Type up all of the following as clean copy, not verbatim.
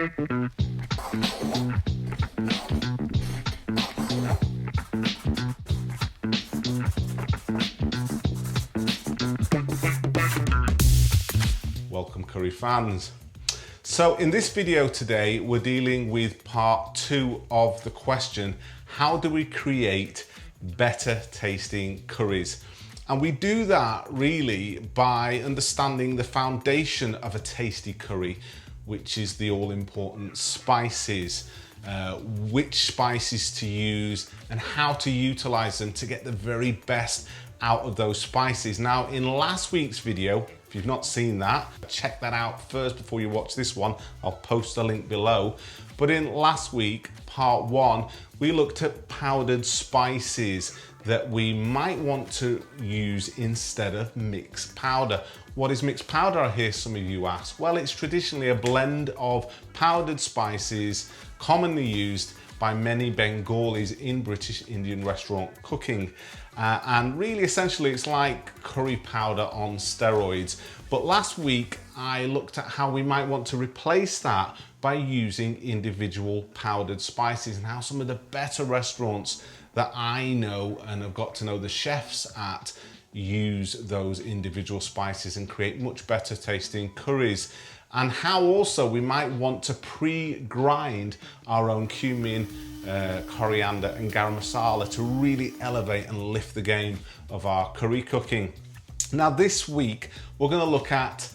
Welcome curry fans. So in this video today we're dealing with part 2 of the question, how do we create better tasting curries? And we do that really by understanding the foundation of a tasty curry, which is the all-important spices, which spices to use and how to utilize them to get the very best out of those spices. Now in last week's video, if you've not seen that, check that out first before you watch this one. I'll post a link below. But in last week, part 1, we looked at powdered spices that we might want to use instead of mixed powder. What is mixed powder, I hear some of you ask? Well, it's traditionally a blend of powdered spices commonly used by many Bengalis in British Indian restaurant cooking. And really essentially it's like curry powder on steroids. But last week I looked at how we might want to replace that by using individual powdered spices, and how some of the better restaurants that I know and have got to know the chefs at use those individual spices and create much better tasting curries. And how also we might want to pre-grind our own cumin, coriander and garam masala to really elevate and lift the game of our curry cooking. Now this week we're going to look at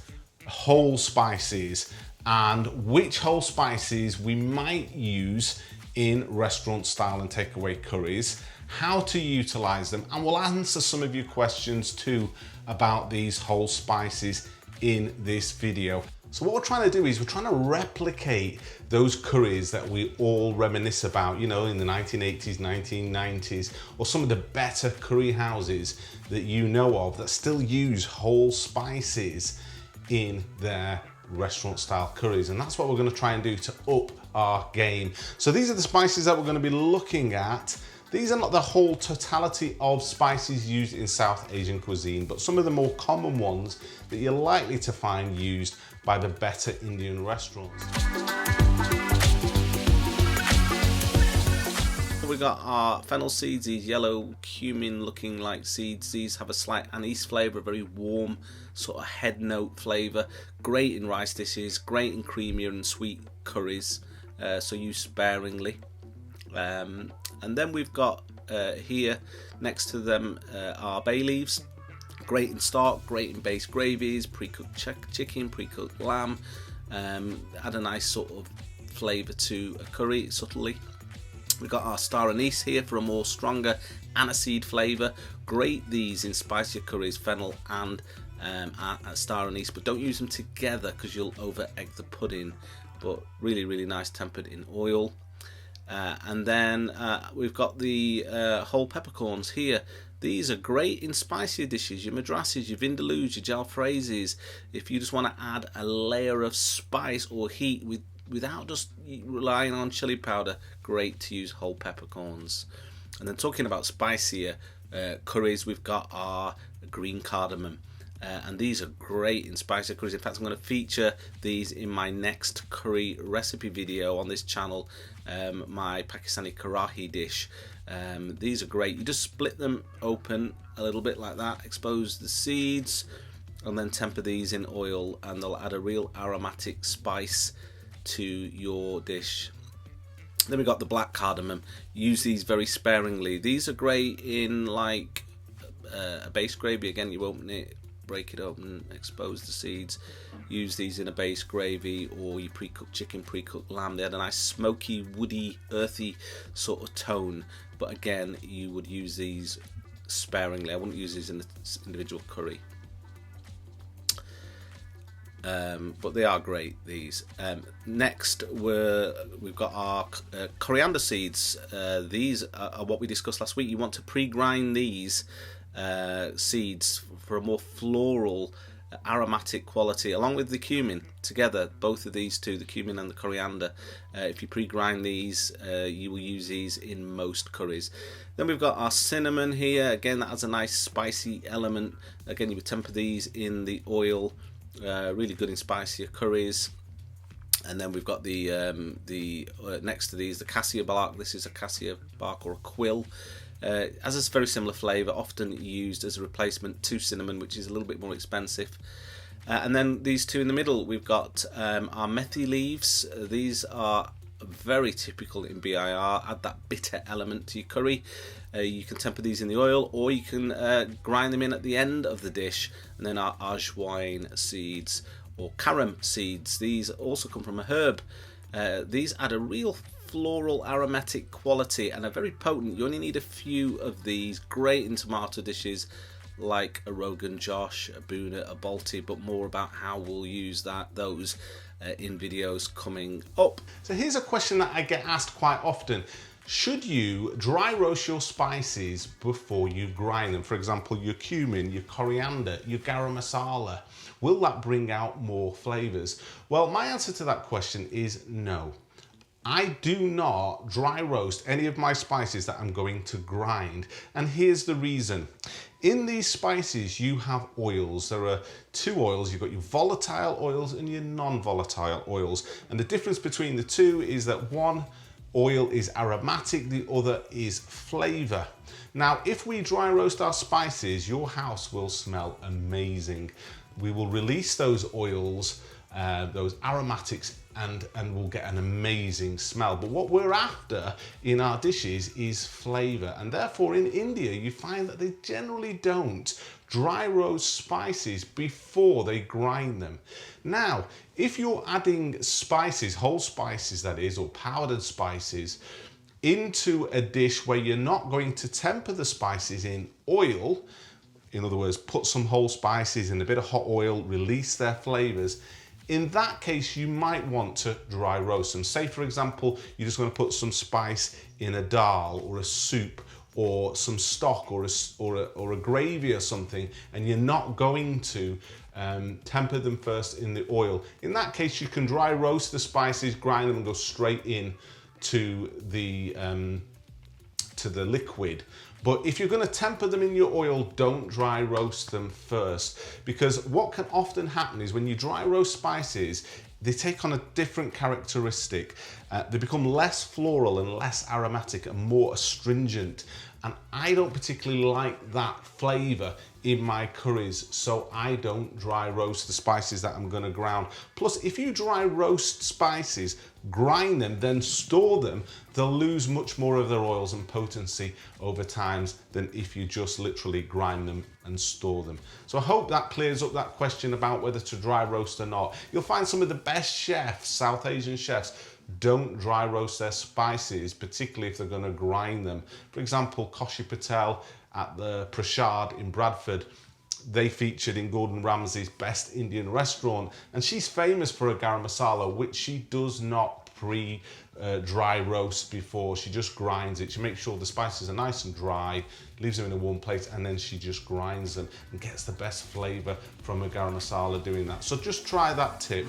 whole spices and which whole spices we might use in restaurant style and takeaway curries, how to utilize them, and we'll answer some of your questions too about these whole spices in this video. So what we're trying to do is we're trying to replicate those curries that we all reminisce about, you know, in the 1980s, 1990s, or some of the better curry houses that you know of that still use whole spices in their restaurant style curries. And that's what we're going to try and do to up our game. So these are the spices that we're going to be looking at. These are not the whole totality of spices used in South Asian cuisine, but some of the more common ones that you're likely to find used by the better Indian restaurants. We got our fennel seeds, these yellow cumin looking like seeds. These have a slight anise flavour, a very warm sort of head note flavour. Great in rice dishes, great in creamier and sweet curries, so use sparingly. And then we've got here next to them our bay leaves. Great in stock, great in base gravies, pre-cooked chicken, pre-cooked lamb. Add a nice sort of flavour to a curry subtly. We've got our star anise here for a more stronger aniseed flavour. Great these in spicier curries, fennel and star anise, but don't use them together because you'll over egg the pudding. But really, really nice tempered in oil. And then we've got the whole peppercorns here. These are great in spicier dishes, your madrassis, your vindaloos, your jalfrezes. If you just want to add a layer of spice or heat without just relying on chili powder, great to use whole peppercorns. And then talking about spicier curries, we've got our green cardamom. And these are great in spicier curries. In fact, I'm going to feature these in my next curry recipe video on this channel, my Pakistani karahi dish. These are great. You just split them open a little bit like that, expose the seeds, and then temper these in oil, and they'll add a real aromatic spice to your dish. Then we've got the black cardamom. Use these very sparingly. These are great in like a base gravy. Again, you open it, break it open, expose the seeds. Use these in a base gravy or your pre-cooked chicken, pre-cooked lamb. They had a nice smoky, woody, earthy sort of tone. But again, you would use these sparingly. I wouldn't use these in the individual curry. But they are great, these. Next, we've got our coriander seeds. These are what we discussed last week. You want to pre-grind these seeds for a more floral, aromatic quality, along with the cumin together. Both of these two, the cumin and the coriander, if you pre-grind these, you will use these in most curries. Then we've got our cinnamon here. Again, that has a nice spicy element. Again, you would temper these in the oil. Really good in spicier curries. And then we've got the next to these, the cassia bark. This is a cassia bark or a quill. Has a very similar flavour, often used as a replacement to cinnamon, which is a little bit more expensive. And then these two in the middle, we've got our methi leaves. These are very typical in BIR. Add that bitter element to your curry. You can temper these in the oil, or you can grind them in at the end of the dish. And then our ajwain seeds or carom seeds. These also come from a herb. These add a real floral aromatic quality and are very potent. You only need a few of these. Great in tomato dishes like a Rogan Josh, a Boona, a Balti, but more about how we'll use those in videos coming up. So here's a question that I get asked quite often. Should you dry roast your spices before you grind them? For example, your cumin, your coriander, your garam masala. Will that bring out more flavors? Well, my answer to that question is no. I do not dry roast any of my spices that I'm going to grind. And here's the reason. In these spices, you have oils. There are two oils. You've got your volatile oils and your non-volatile oils. And the difference between the two is that one oil is aromatic, the other is flavor. Now, if we dry roast our spices, your house will smell amazing. We will release those oils, those aromatics, and we'll get an amazing smell. But what we're after in our dishes is flavor. And therefore in India, you find that they generally don't dry roast spices before they grind them. Now, if you're adding spices, whole spices that is, or powdered spices, into a dish where you're not going to temper the spices in oil, in other words, put some whole spices in a bit of hot oil, release their flavors, in that case, you might want to dry roast them. Say, for example, you're just going to put some spice in a dal or a soup or some stock or a gravy or something, and you're not going to temper them first in the oil. In that case, you can dry roast the spices, grind them, and go straight in to the liquid. But if you're going to temper them in your oil, don't dry roast them first, because what can often happen is when you dry roast spices, they take on a different characteristic. They become less floral and less aromatic and more astringent. And I don't particularly like that flavor in my curries, so I don't dry roast the spices that I'm going to ground. Plus, if you dry roast spices, grind them, then store them, they'll lose much more of their oils and potency over time than if you just literally grind them and store them. So I hope that clears up that question about whether to dry roast or not. You'll find some of the best chefs, South Asian chefs, don't dry roast their spices, particularly if they're going to grind them. For example, Koshi Patel at the Prashad in Bradford, they featured in Gordon Ramsay's Best Indian Restaurant, and she's famous for a garam masala, which she does not dry roast before. She just grinds it. She makes sure the spices are nice and dry, leaves them in a warm plate, and then she just grinds them and gets the best flavor from a garam masala doing that. So just try that tip.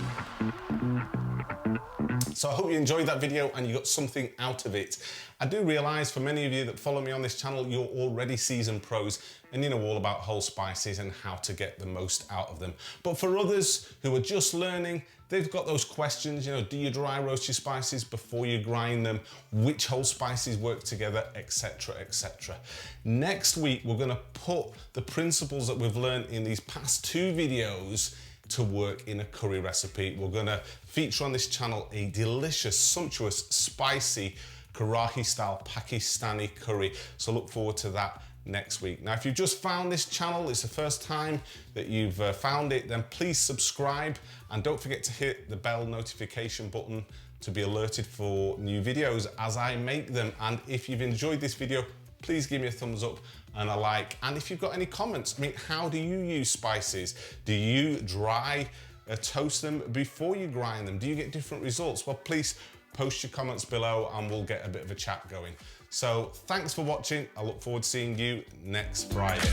So I hope you enjoyed that video and you got something out of it. I do realise for many of you that follow me on this channel, you're already seasoned pros and you know all about whole spices and how to get the most out of them. But for others who are just learning, they've got those questions, you know, do you dry roast your spices before you grind them? Which whole spices work together, etc., etc. Next week, we're going to put the principles that we've learned in these past two videos to work in a curry recipe. We're going to feature on this channel a delicious, sumptuous, spicy Karahi style Pakistani curry. So look forward to that next week. Now, if you've just found this channel, it's the first time that you've found it, then please subscribe and don't forget to hit the bell notification button to be alerted for new videos as I make them. And if you've enjoyed this video, please give me a thumbs up and a like. And if you've got any comments, I mean, how do you use spices? Do you dry toast them before you grind them? Do you get different results? Well, please post your comments below and we'll get a bit of a chat going. So thanks for watching. I look forward to seeing you next Friday.